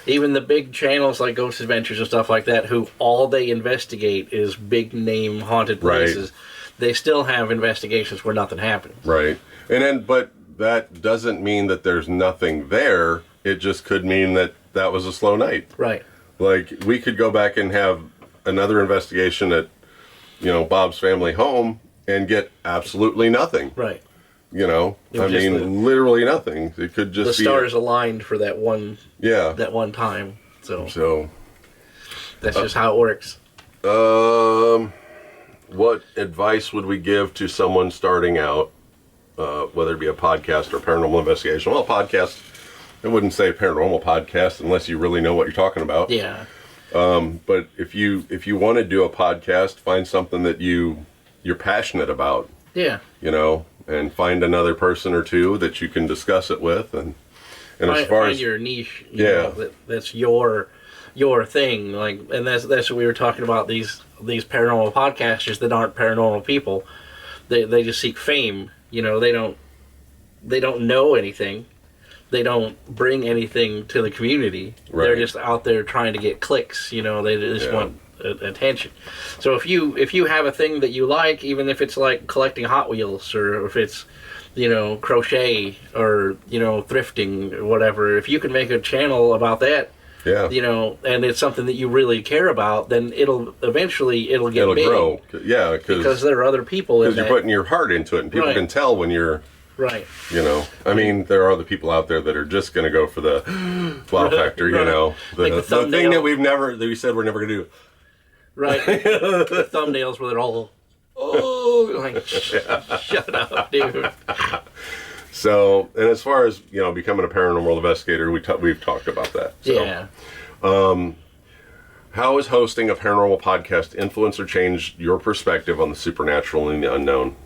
Even the big channels like Ghost Adventures and stuff like that, who all they investigate is big name haunted places, they still have investigations where nothing happens. Right. But that doesn't mean that there's nothing there. It just could mean that was a slow night. Right. Like, we could go back and have another investigation at, Bob's family home and get absolutely nothing. Right. Literally nothing. It could just be... The stars aligned for that one... Yeah. That one time. So... That's just how it works. What advice would we give to someone starting out, whether it be a podcast or paranormal investigation? Well, podcast... I wouldn't say paranormal podcast unless you really know what you're talking about. Yeah. But if you want to do a podcast, find something that you're passionate about. Yeah. And find another person or two that you can discuss it with, and as far as your niche, that's your thing. And that's what we were talking about. These paranormal podcasters that aren't paranormal people, they just seek fame. They don't know anything. They don't bring anything to the community. Right. They're just out there trying to get clicks. They just want attention. So if you have a thing that you like, even if it's like collecting Hot Wheels, or if it's crochet, or thrifting or whatever, if you can make a channel about that, Yeah. You know, and it's something that you really care about, then it'll get big. Grow. Yeah, because there are other people in that. Because you're putting your heart into it, and people can tell when you're... Right. You know, I mean, there are other people out there that are just going to go for the wow factor, you know. Like the thing that we said we're never going to do. Right. The thumbnails where they're all, like, shut up, dude. So, and as far as, you know, becoming a paranormal investigator, we've talked about that. So. Yeah. How has hosting a paranormal podcast influenced or changed your perspective on the supernatural and the unknown?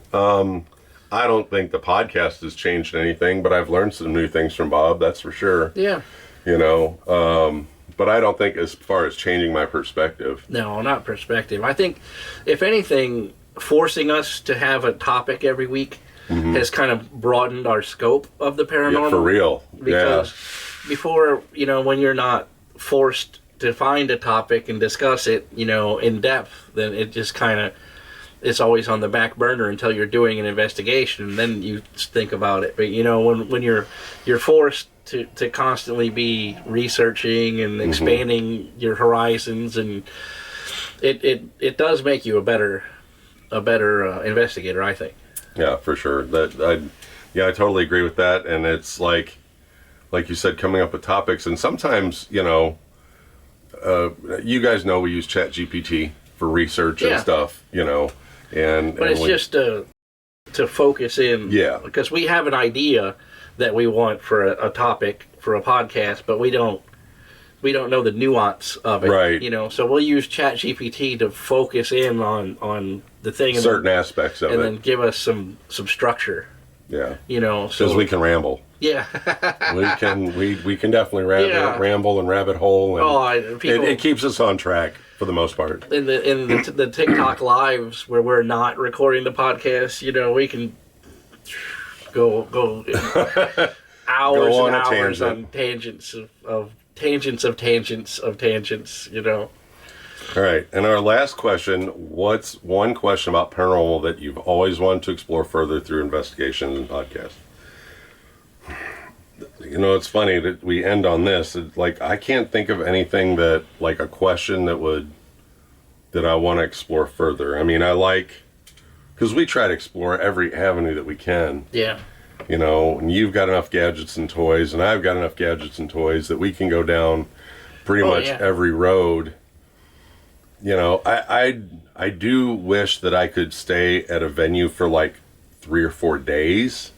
I don't think the podcast has changed anything, but I've learned some new things from Bob, that's for sure. Yeah. You know, but I don't think as far as changing my perspective. No, not perspective. I think, if anything, forcing us to have a topic every week has kind of broadened our scope of the paranormal. Yeah, for real. Because before, you know, when you're not forced to find a topic and discuss it, you know, in depth, then it just kind of, it's always on the back burner until you're doing an investigation, and then you think about it. But, you know, when you're forced to constantly be researching and expanding your horizons, and it does make you a better investigator, I think. Yeah, for sure. I totally agree with that. And it's like you said, coming up with topics, and sometimes, you know, you guys know we use ChatGPT for research and stuff, you know. But it's just to focus in, because we have an idea that we want for a topic for a podcast, but we don't know the nuance of it, right? You know, so we'll use ChatGPT to focus in on the thing, certain aspects of it, and then give us some structure. Yeah, you know, because we can ramble. Yeah, we can definitely ramble and rabbit hole, and it keeps us on track for the most part. In the TikTok lives where we're not recording the podcast, you know, we can go hours and hours on tangents of tangents, you know. All right, and our last question: what's one question about paranormal that you've always wanted to explore further through investigations and podcasts? You know, it's funny that we end on this. It's like, I can't think of anything that, like, a question that I want to explore further. I mean, because we try to explore every avenue that we can. Yeah. You know, and you've got enough gadgets and toys, and I've got enough gadgets and toys that we can go down pretty much every road. You know, I do wish that I could stay at a venue for like 3 or 4 days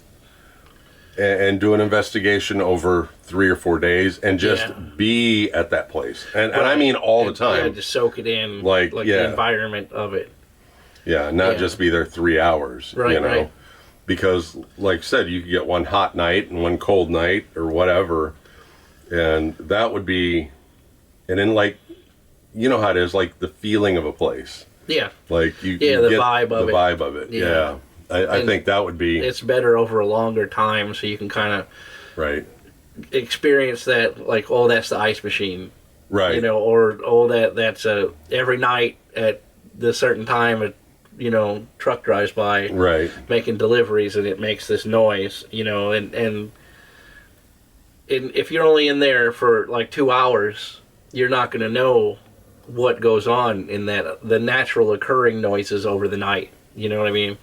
and do an investigation over 3 or 4 days and just be at that place. And I mean all the time. Yeah, just soak it in, like the environment of it. Yeah, not just be there 3 hours, right, you know. Right. Because, like I said, you could get one hot night and one cold night or whatever. And that would be, and then, like, you know how it is, like the feeling of a place. Yeah. Like you the get vibe of it. The vibe of it, yeah. I think that would be... It's better over a longer time, so you can kind of experience that, like, oh, that's the ice machine. Right. You know, or, oh, that's every night at the certain time, you know, truck drives by, making deliveries, and it makes this noise, you know, and if you're only in there for, like, 2 hours, you're not going to know what goes on in the natural occurring noises over the night, you know what I mean?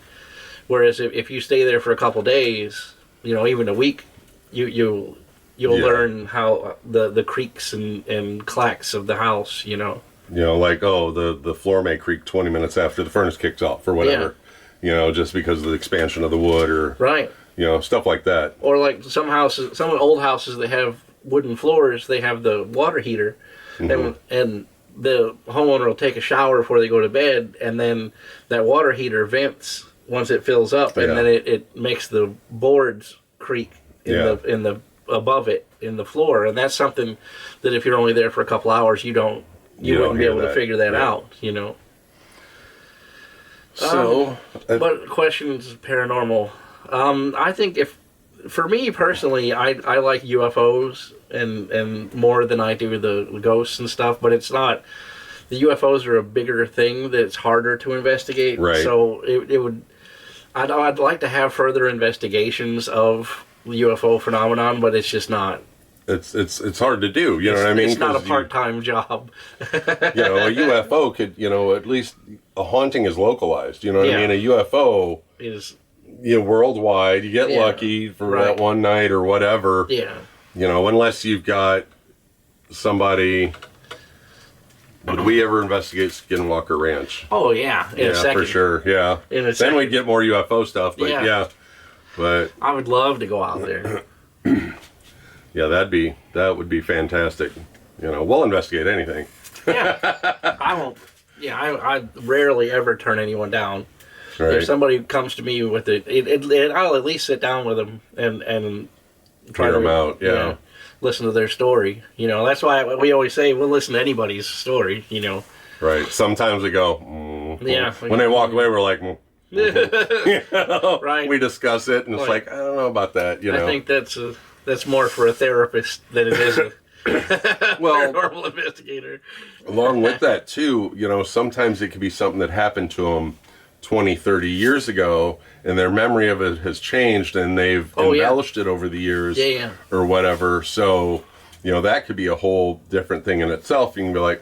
Whereas if you stay there for a couple days, you know, even a week, you'll learn how the creaks and clacks of the house, you know. You know, like, oh, the floor may creak 20 minutes after the furnace kicks off or whatever. Yeah. You know, just because of the expansion of the wood or you know, stuff like that. Or like some old houses that have wooden floors, they have the water heater, and the homeowner will take a shower before they go to bed, and then that water heater vents once it fills up, and then it makes the boards creak in the above it in the floor, and that's something that if you're only there for a couple hours, you wouldn't be able to figure that out, you know. So, but questions paranormal. I think for me personally, I like UFOs and more than I do the ghosts and stuff, but it's not. The UFOs are a bigger thing that's harder to investigate. Right. So it would. I'd like to have further investigations of the UFO phenomenon, but it's just not it's hard to do. You know what I mean? It's not a 'Cause part-time job. you know, a UFO could, you know, at least a haunting is localized. You know what I Yeah. mean? A UFO Is you know, worldwide. You get Yeah, lucky for right. that one night or whatever. yeah, You know, unless you've got somebody. Would we ever investigate Skinwalker Ranch? oh yeah, in a Yeah, second. for sure. Yeah. In a Then second. we'd get more UFO stuff. But Yeah. yeah. But I would love to go out there. yeah, that would be fantastic. You know, we'll investigate anything. Yeah, I won't. Yeah, I rarely ever turn anyone down. Right. If somebody comes to me with I'll at least sit down with them and try Hear to 'em out, you yeah. know, listen to their story. You know, that's why we always say we'll listen to anybody's story. You know, Right. Sometimes we go. Yeah. When they walk away, we're like. You know? Right. We discuss it, and it's like I don't know about that. You know. I think that's more for a therapist than it is a Well, paranormal investigator. along with that too, you know, sometimes it could be something that happened to them 20, 30 years ago, and their memory of it has changed, and they've Oh, yeah. embellished it over the years, Yeah. or whatever. So, you know, that could be a whole different thing in itself. You can be like,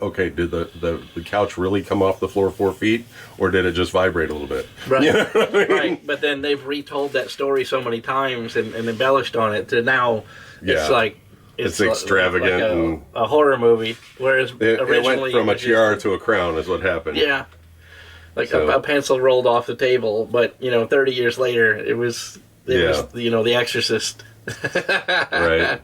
okay, did the couch really come off the floor 4 feet, or did it just vibrate a little bit? Right. You know what I mean? Right. But then they've retold that story so many times and embellished on it to now Yeah. it's like It's extravagant like and- a horror movie. Whereas It originally went from a it was tiara just- to a crown, is what happened. yeah, like So- a pencil rolled off the table. But 30 years later, it was The Exorcist. Right.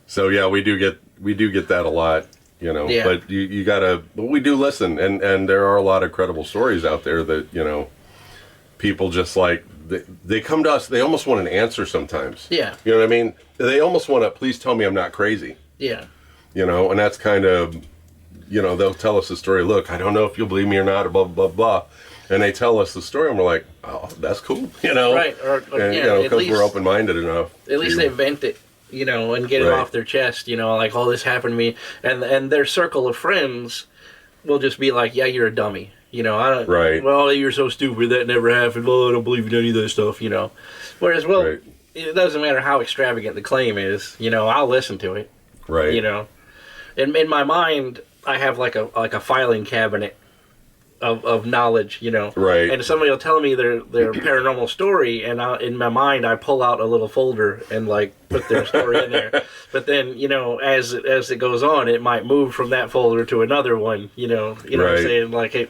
So yeah, we do get that a lot, you know. Yeah. But you gotta. We do listen, and there are a lot of credible stories out there that people just like they come to us. They almost want an answer sometimes. Yeah. You know what I mean? They almost want to. Please tell me I'm not crazy. Yeah. You know, and that's kind of, they'll tell us the story. Look, I don't know if you'll believe me or not, or blah blah blah. And they tell us the story, and we're like, "Oh, that's cool," Right, or and, yeah, at because least- we're open-minded enough. At least they vent it, and get it Right. off their chest, like, oh, this happened to me. And their circle of friends will just be like, yeah, you're a dummy. I don't, Right. well, you're so stupid, that never happened. Oh, I don't believe in any of that stuff, Whereas, well, Right. it doesn't matter how extravagant the claim is, I'll listen to it, Right. In my mind, I have like a filing cabinet of knowledge, Right. And somebody will tell me their paranormal story, and in my mind, I pull out a little folder and like put their story in there. But then, as it goes on, it might move from that folder to another one. You know what I'm Right. saying? Like, hey,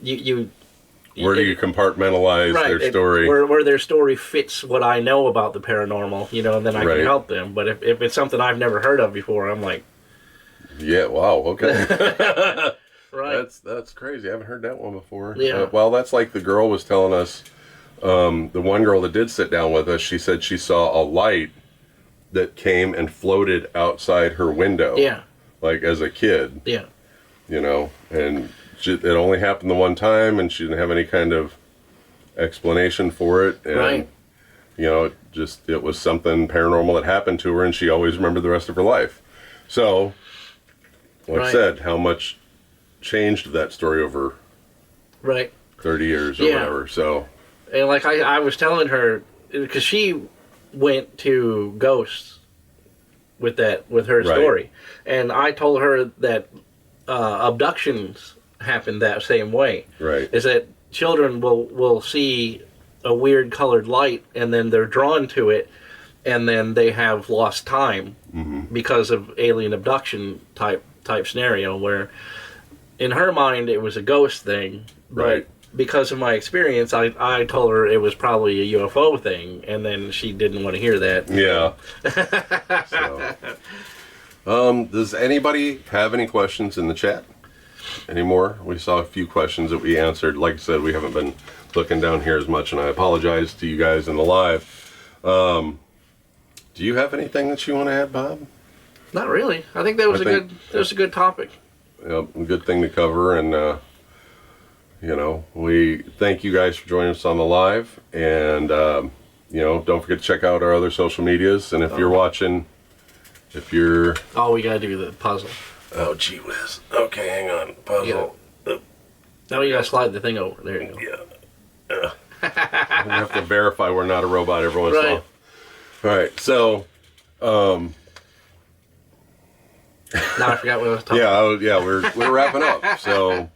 you Where do you compartmentalize right, their story? where their story fits what I know about the paranormal, and then I Right. can help them. But if it's something I've never heard of before, I'm like, Yeah. Wow. Okay. right, That's crazy. I haven't heard that one before. Yeah. Well, that's like the girl was telling us. The one girl that did sit down with us, she said she saw a light that came and floated outside her window. yeah, Like as a kid, yeah, and it only happened the one time, and she didn't have any kind of explanation for it. And, Right. it was something paranormal that happened to her, and she always remembered the rest of her life. So, like I Right. said, how much changed that story over right. 30 years or Yeah. whatever. So, And like I was telling her, because she went to ghosts with her Right. story, and I told her that abductions happen that same way. right. Is that children will see a weird colored light, and then they're drawn to it, and then they have lost time because of alien abduction type scenario, where in her mind it was a ghost thing, but Right. because of my experience, I told her it was probably a UFO thing, and then she didn't want to hear that. Yeah. So, does anybody have any questions in the chat anymore? We saw a few questions that we answered. Like I said, we haven't been looking down here as much, and I apologize to you guys in the live. Do you have anything that you want to add, Bob? Not really. I think that was a good topic. Yep, a good thing to cover, and we thank you guys for joining us on the live, and don't forget to check out our other social medias. And if you're watching, Oh, we gotta do the puzzle. oh gee whiz, okay, hang on, puzzle. Now you gotta slide the thing over. There you go. Yeah, we have to verify we're not a robot every once in a Right. while. All right, so Now I forgot what I was talking Yeah, we're wrapping up. So,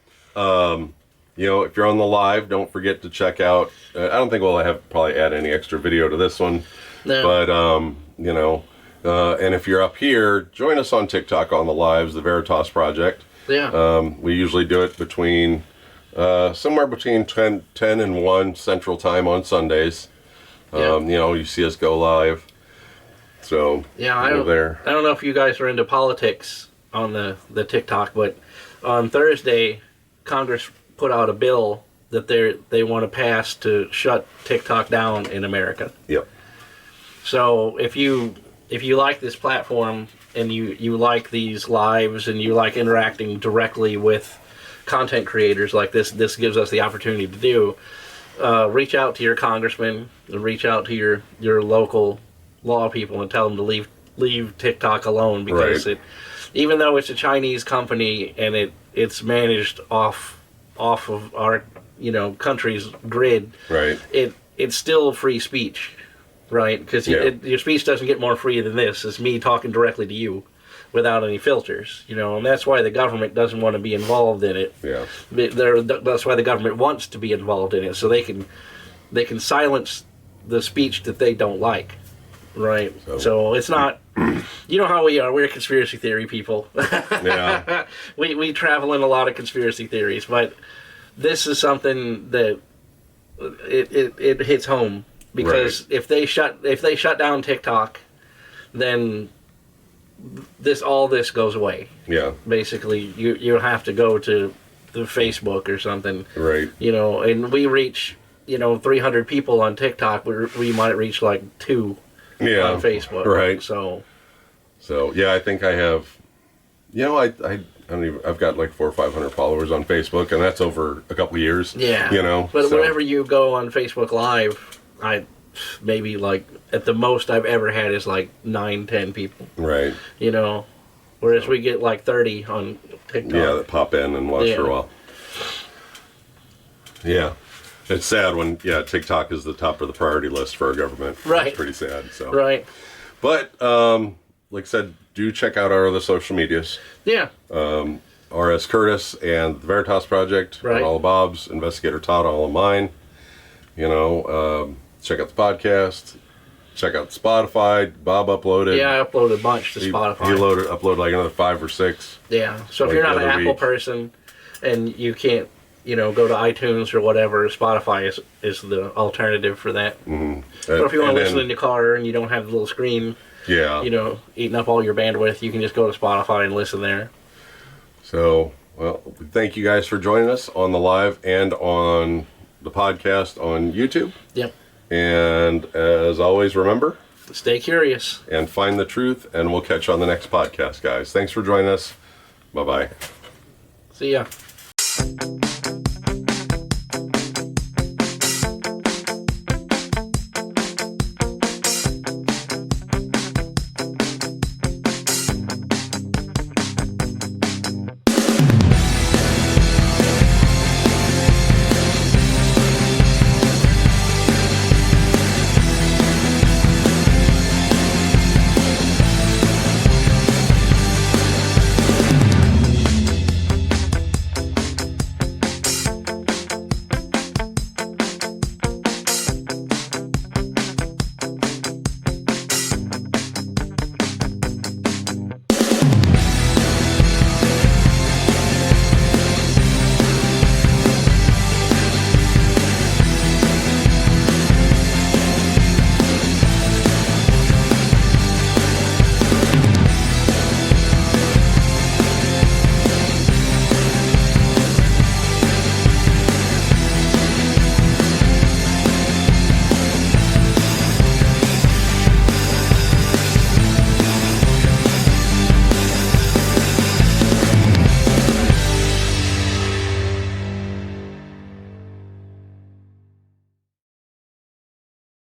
if you're on the live, don't forget to check out. I don't think we'll probably add any extra video to this one, No. but and if you're up here, join us on TikTok on the lives, the Veritas Project. Yeah. We usually do it between somewhere between 10 and 1 Central Time on Sundays. You see us go live. So Yeah, I don't know if you guys are into politics on the TikTok, but on Thursday, Congress put out a bill that they want to pass to shut TikTok down in America. Yep. So if you like this platform and you like these lives and you like interacting directly with content creators like this gives us the opportunity to do. Reach out to your congressman, reach out to your local law people and tell them to leave TikTok alone, because even though it's a Chinese company and it's managed off of our country's grid, right, it's still free speech, right? Because your speech doesn't get more free than this. It's me talking directly to you without any filters, and that's why the government doesn't want to be involved in it. Yeah, that's why the government wants to be involved in it, so they can silence the speech that they don't like. Right. So it's not, how we are. We're conspiracy theory people. Yeah. we travel in a lot of conspiracy theories, but this is something that it hits home, because if they shut down TikTok, then all this goes away. Yeah. Basically, you have to go to the Facebook or something. Right. And we reach 300 people on TikTok. We might reach like 2. Yeah, on Facebook. Right. So yeah, I think I have. I don't even. I've got like 400 or 500 followers on Facebook, and that's over a couple of years. Yeah. But whenever you go on Facebook Live, maybe like at the most I've ever had is like 9-10 people. Right. Whereas we get like 30 on TikTok. Yeah, that pop in and watch for a while. Yeah. It's sad when TikTok is the top of the priority list for our government. Right. It's pretty sad. So. Right. But like I said, do check out our other social medias. Yeah. R.S. Curtis and the Veritas Project. Right. All of Bob's. Investigator Todd, all of mine. Check out the podcast. Check out Spotify. Bob uploaded. Yeah, I uploaded a bunch to Spotify. He uploaded like another 5 or 6. Yeah. So if you're not an Apple person and you can't go to iTunes or whatever, Spotify is the alternative for that. Mm-hmm. So if you want to listen in your car and you don't have the little screen, eating up all your bandwidth, you can just go to Spotify and listen there. So, well, thank you guys for joining us on the live and on the podcast on YouTube. Yep. And as always, remember, stay curious and find the truth, and we'll catch you on the next podcast, guys. Thanks for joining us. Bye-bye. See ya.